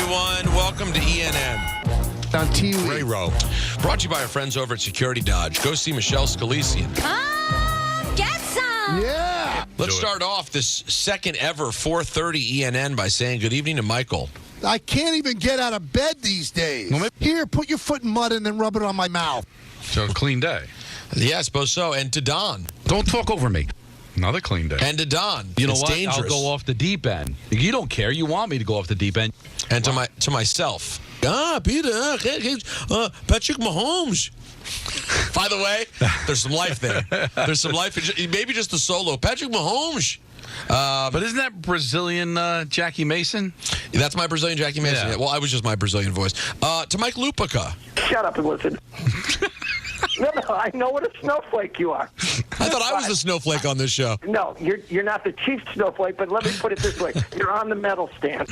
everyone. Welcome to ENN. On TV. Ray Rowe. Brought to you by our friends over at Security Dodge. Go see Michelle Scalisian. Come get some. Yeah. Let's start off this second ever 4:30 ENN by saying good evening to Michael. I can't even get out of bed these days. Here, put your foot in mud and then rub it on my mouth. So, clean day. Yeah, I suppose so. And to Don. Don't talk over me. Another clean day. And to Don. You know it's what? dangerous. I'll go off the deep end. You don't care. You want me to go off the deep end. And to myself. Peter, Patrick Mahomes. By the way, there's some life there. There's some life. Maybe just a solo. Patrick Mahomes. But isn't that Brazilian Jackie Mason? That's my Brazilian Jackie Mason. Yeah. Well, I was just my Brazilian voice. To Mike Lupica. Shut up and listen. No, I know what a snowflake you are. I thought I was the snowflake on this show. No, you're not the chief snowflake, but let me put it this way. You're on the medal stand.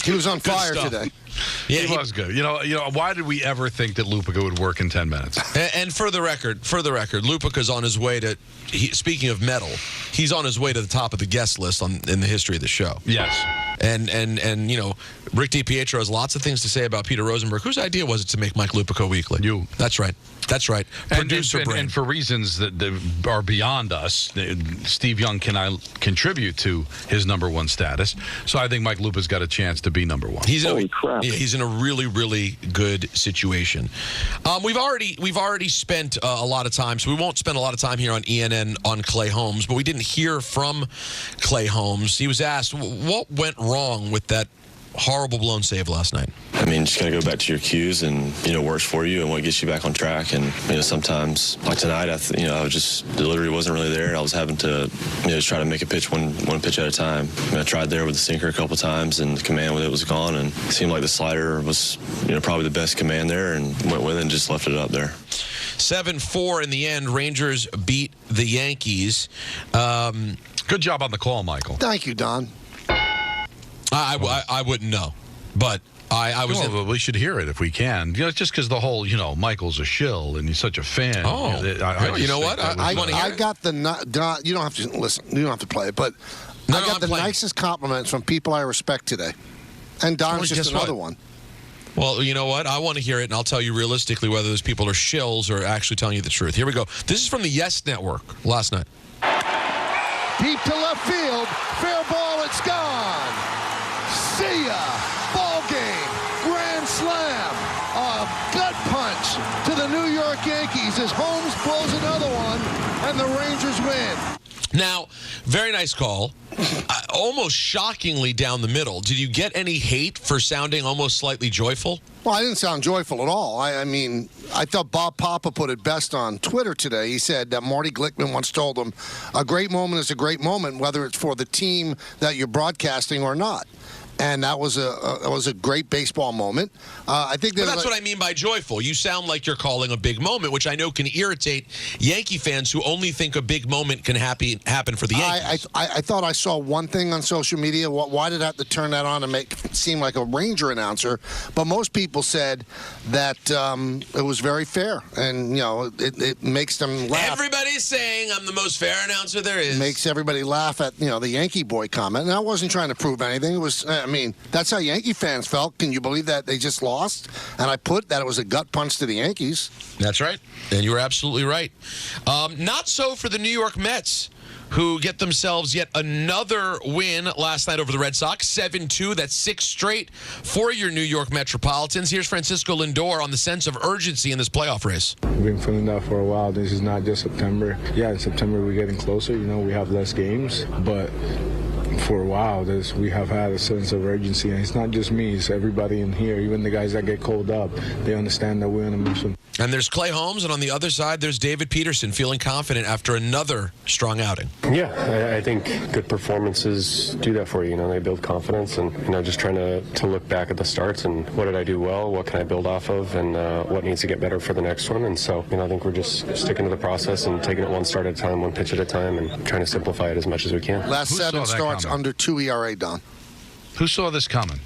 He was on fire stuff. today. Yeah, he was good. You know, why did we ever think that Lupica would work in 10 minutes? And for the record, Lupica's on his way to. Speaking of metal, he's on his way to the top of the guest list in the history of the show. Yes. And you know, Rick DiPietro has lots of things to say about Peter Rosenberg. Whose idea was it to make Mike Lupica weekly? You. That's right. Producer brain. And for reasons that are beyond us, Steve Young cannot contribute to his number one status. So I think Mike Lupica's got a chance to be number one. Holy crap. Yeah, he's in a really, really good situation. We've already spent a lot of time, so we won't spend a lot of time here on ENN on Clay Holmes, but we didn't hear from Clay Holmes. He was asked, what went wrong with that horrible blown save last night? I mean, just gotta go back to your cues and, works for you and what gets you back on track. And, sometimes, like tonight, I was just, the delivery wasn't really there, and I was having to, just try to make a pitch one pitch at a time. I tried there with the sinker a couple times, and the command with it was gone, and it seemed like the slider was, probably the best command there, and went with it and just left it up there. 7-4 in the end. Rangers beat the Yankees. Good job on the call, Michael. Thank you, Don. I wouldn't know, but I was. Well, we should hear it if we can. Just because the whole, Michael's a shill and he's such a fan. Oh, you know what? I want to hear I got the Don. You don't have to listen. You don't have to play it, but I got the nicest compliments from people I respect today, and Don's just another one. Well, you know what? I want to hear it, and I'll tell you realistically whether those people are shills or actually telling you the truth. Here we go. This is from the Yes Network last night. Deep to left field. Fair ball. It's gone. See ya. Ball game. Grand slam. A gut punch to the New York Yankees as Holmes blows another one, and the Rangers win. Now, very nice call. Almost shockingly down the middle. Did you get any hate for sounding almost slightly joyful? Well, I didn't sound joyful at all. I mean, I thought Bob Papa put it best on Twitter today. He said that Marty Glickman once told him, a great moment is a great moment, whether it's for the team that you're broadcasting or not. And that was a great baseball moment. I think that's what I mean by joyful. You sound like you're calling a big moment, which I know can irritate Yankee fans who only think a big moment can happen for the Yankees. I thought I saw one thing on social media. Why did I have to turn that on to make it seem like a Ranger announcer? But most people said that it was very fair, and it makes them laugh. Everybody's saying I'm the most fair announcer there is. Makes everybody laugh at the Yankee boy comment. And I wasn't trying to prove anything. It was. I mean, that's how Yankee fans felt. Can you believe that they just lost? And I put that it was a gut punch to the Yankees. That's right. And you were absolutely right. Not so for the New York Mets, who get themselves yet another win last night over the Red Sox, 7-2. That's 6 straight for your New York Metropolitans. Here's Francisco Lindor on the sense of urgency in this playoff race. We've been feeling that for a while. This is not just September. Yeah, in September we're getting closer. We have less games, but for a while we have had a sense of urgency, and it's not just me, it's everybody in here, even the guys that get called up. They understand that we're on a mission. And there's Clay Holmes, and on the other side there's David Peterson feeling confident after another strong outing. Yeah, I think good performances do that for you. They build confidence, and just trying to look back at the starts and what did I do well, what can I build off of, and what needs to get better for the next one. And so I think we're just sticking to the process and taking it one start at a time, one pitch at a time, and trying to simplify it as much as we can. Last 7 starts under 2 ERA, Don. Who saw this coming?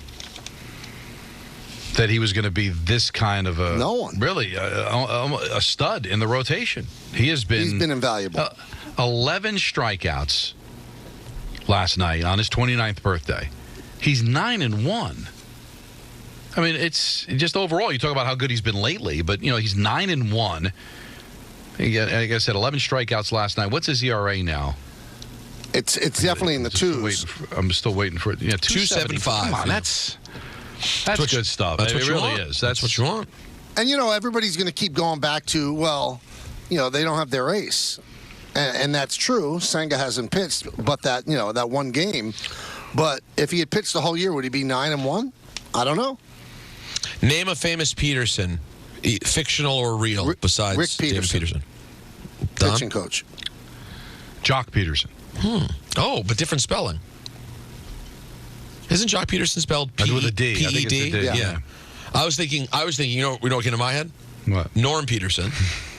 That he was going to be this kind of a... No one. Really, a stud in the rotation. He's been invaluable. 11 strikeouts last night on his 29th birthday. He's 9-1. I mean, it's just overall. You talk about how good he's been lately, but he's 9-1. Like I said, 11 strikeouts last night. What's his ERA now? It's definitely in the twos. I'm still waiting for it. 2.75. Come on, that's good stuff. That's what it you really want. is. That's what you want. And everybody's going to keep going back to they don't have their ace, and that's true. Senga hasn't pitched, but that that one game. But if he had pitched the whole year, would he be 9-1? I don't know. Name a famous Peterson, fictional or real, besides Rick David Peterson. Pitching coach. Jock Peterson. Oh, but different spelling. Isn't Jock Peterson spelled P-E-D? With a D. I think it's a D. Yeah. I was thinking. What came to my head? What? Norm Peterson.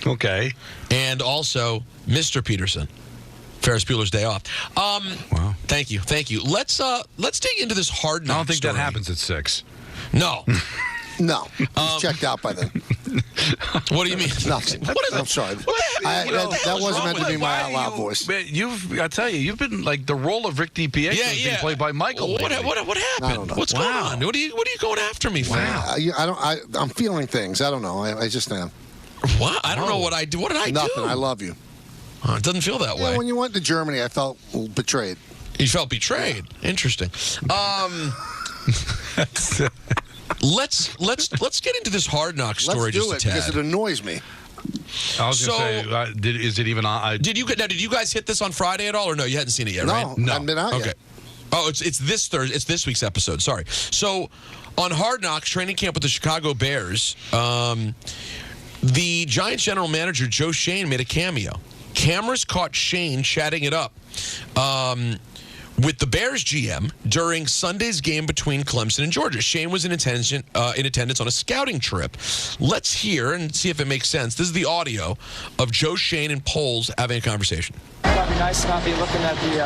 Okay. And also Mr. Peterson. Ferris Bueller's Day Off. Wow. Thank you. Let's dig into this hard knock I don't think story. that happens at 6. No. No, he's checked out by then. What do you mean? Nothing. What is it? I'm sorry. That wasn't meant to be my out-loud voice. I tell you, you've been like the role of Rick DiPietro has been played by Michael. What happened? I don't know. What's going on? What are you going after me for? I'm feeling things. I don't know. I just am. What? I don't know what I do. What did I do? Nothing. I love you. It doesn't feel that way. When you went to Germany, I felt betrayed. You felt betrayed. Interesting. Let's get into this hard knock story. Let's do it because it annoys me. I was going to say, is it even on? Did you guys hit this on Friday at all, or no? You hadn't seen it yet, right? No, I haven't been out yet. Oh, it's this Thursday. It's this week's episode. Sorry. So, on Hard Knocks training camp with the Chicago Bears, the Giants general manager Joe Schoen made a cameo. Cameras caught Schoen chatting it up with the Bears GM during Sunday's game between Clemson and Georgia. Schoen was in attendance on a scouting trip. Let's hear and see if it makes sense. This is the audio of Joe Schoen and Poles having a conversation. It'd be nice to not be looking at the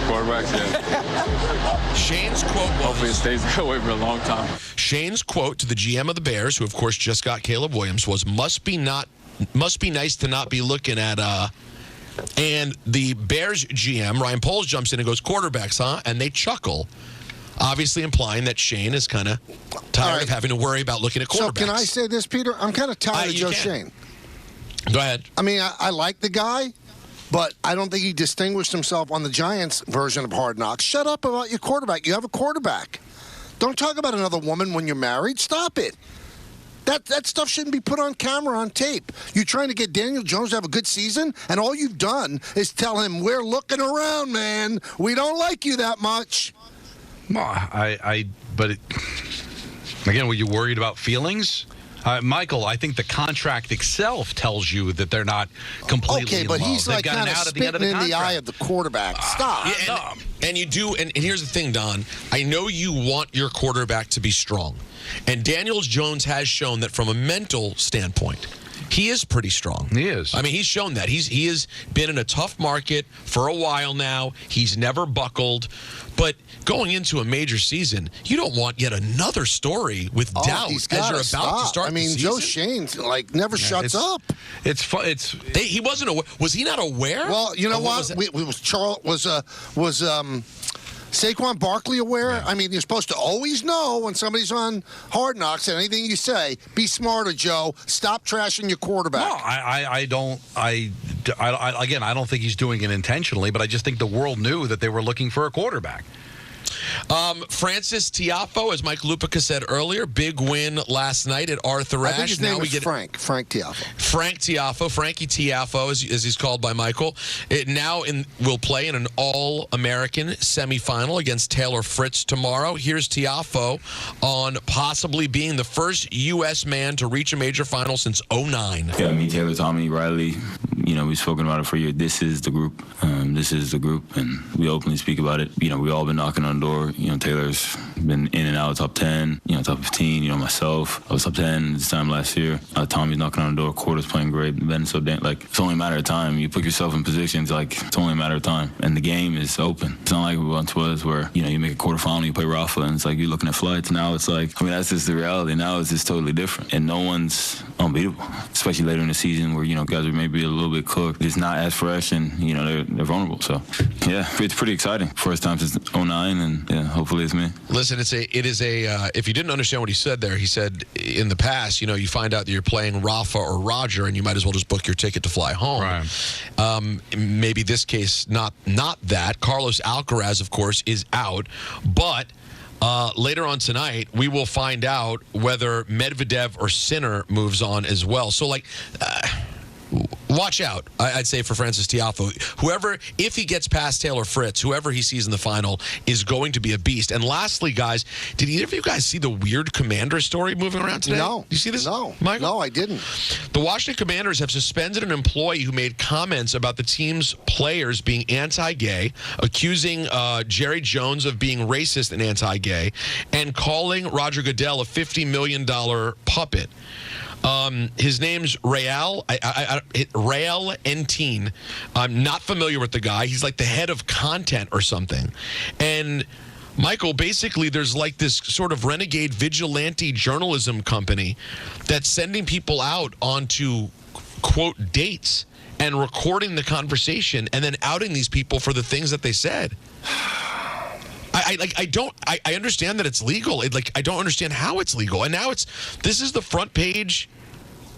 quarterbacks, yeah. Shane's quote was... Hopefully it stays that way for a long time. Shane's quote to the GM of the Bears, who of course just got Caleb Williams, was, must be nice to not be looking at... And the Bears GM, Ryan Poles, jumps in and goes, quarterbacks, huh? And they chuckle, obviously implying that Schoen is kind of tired of having to worry about looking at quarterbacks. So can I say this, Peter? I'm kind of tired of Joe Schoen. Go ahead. I mean, I like the guy, but I don't think he distinguished himself on the Giants version of Hard Knocks. Shut up about your quarterback. You have a quarterback. Don't talk about another woman when you're married. Stop it. That stuff shouldn't be put on camera, on tape. You're trying to get Daniel Jones to have a good season, and all you've done is tell him, we're looking around, man. We don't like you that much. Well, again, were you worried about feelings? Michael, I think the contract itself tells you that they're not completely okay, but in love. he's like kind of spitting in the eye of the quarterback. Stop. Yeah, and you do, and here's the thing, Don. I know you want your quarterback to be strong. And Daniel Jones has shown that from a mental standpoint, he is pretty strong. He is. I mean, he's shown that. He has been in a tough market for a while now. He's never buckled. But going into a major season, you don't want yet another story with doubt as you're about to start. I mean, the Joe season. Schoen never shuts up. It's fun. He wasn't aware. Was he not aware? Well, you know what? Was Saquon Barkley aware? Yeah. I mean, you're supposed to always know when somebody's on Hard Knocks, and anything you say, be smarter, Joe. Stop trashing your quarterback. No, I don't think he's doing it intentionally, but I just think the world knew that they were looking for a quarterback. Francis Tiafoe, as Mike Lupica said earlier, big win last night at Arthur Ashe. I think his name is Frank Tiafoe. Frank Tiafoe, Frankie Tiafoe, as he's called by Michael. It now will play in an All-American semifinal against Taylor Fritz tomorrow. Here's Tiafoe on possibly being the first U.S. man to reach a major final since 2009. Yeah, me, Taylor, Tommy, Riley, we've spoken about it for years. This is the group. This is the group, and we openly speak about it. We've all been knocking on the door. Taylor's been in and out of top 10, top 15, myself. I was top 10 this time last year. Tommy's knocking on the door. Quarter's playing great. Ben, it's only a matter of time. You put yourself in positions it's only a matter of time. And the game is open. It's not like it once was where, you make a quarterfinal, you play Rafa, and it's like you're looking at flights. Now it's that's just the reality. Now it's just totally different. And no one's unbeatable, especially later in the season where, guys are maybe a little bit get cooked. It's not as fresh, and they're vulnerable. So yeah, it's pretty exciting. First time since '09, and yeah, hopefully it's me. Listen, it is a. If you didn't understand what he said there, he said in the past, you find out that you're playing Rafa or Roger, and you might as well just book your ticket to fly home. Right. Maybe this case, not that. Carlos Alcaraz, of course, is out, but. Later on tonight, we will find out whether Medvedev or Sinner moves on as well. So, watch out, I'd say, for Francis Tiafoe. Whoever, if he gets past Taylor Fritz, whoever he sees in the final is going to be a beast. And lastly, guys, did either of you guys see the weird Commander story moving around today? No. You see this? No. Michael? No, I didn't. The Washington Commanders have suspended an employee who made comments about the team's players being anti-gay, accusing Jerry Jones of being racist and anti-gay, and calling Roger Goodell a $50 million puppet. His name's Rael Entine. I'm not familiar with the guy. He's like the head of content or something. And Michael, basically, there's like this sort of renegade vigilante journalism company that's sending people out onto, quote, dates and recording the conversation and then outing these people for the things that they said. I understand that it's legal. I don't understand how it's legal. And now this is the front page.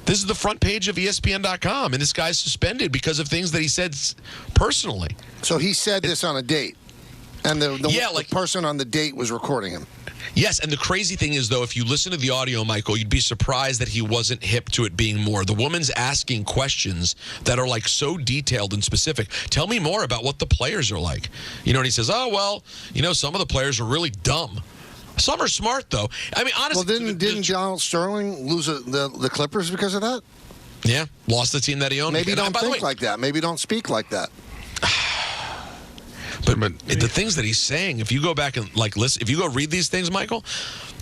This is the front page of ESPN.com, and this guy's suspended because of things that he said personally. So he said this on a date, and the person on the date was recording him. Yes, and the crazy thing is, though, if you listen to the audio, Michael, you'd be surprised that he wasn't hip to it being more. The woman's asking questions that are so detailed and specific. Tell me more about what the players are like. And he says, oh, well, some of the players are really dumb. Some are smart, though. I mean, honestly. Well, didn't John Sterling lose the Clippers because of that? Yeah, lost the team that he owned. Maybe don't think like that. Maybe don't speak like that. But the things that he's saying, if you go back and listen, if you go read these things, Michael,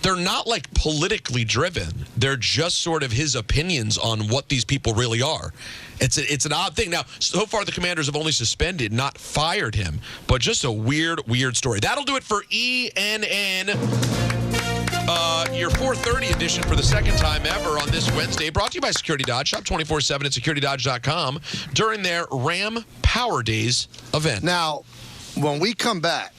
they're not politically driven. They're just sort of his opinions on what these people really are. It's an odd thing. Now, so far the Commanders have only suspended, not fired him, but just a weird story. That'll do it for ENN. Your 4:30 edition for the second time ever on this Wednesday, brought to you by Security Dodge. Shop 24/7 at securitydodge.com during their Ram Power Days event. Now, when we come back,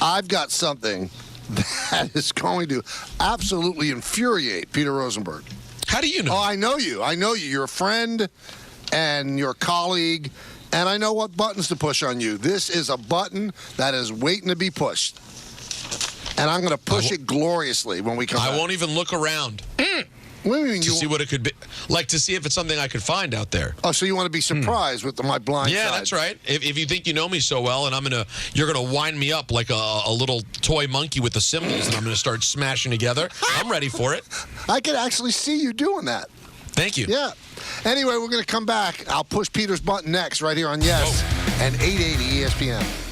I've got something that is going to absolutely infuriate Peter Rosenberg. How do you know? Oh, I know you. You're a friend and you're a colleague, and I know what buttons to push on you. This is a button that is waiting to be pushed. And I'm going to push it gloriously when we come back. I won't even look around. What do you mean, to see what it could be, to see if it's something I could find out there. Oh, so you want to be surprised with my blind side? Yeah, that's right. If you think you know me so well, and you're gonna wind me up like a little toy monkey with the cymbals, and I'm gonna start smashing together. I'm ready for it. I could actually see you doing that. Thank you. Yeah. Anyway, we're gonna come back. I'll push Peter's button next, right here on Yes and 880 ESPN.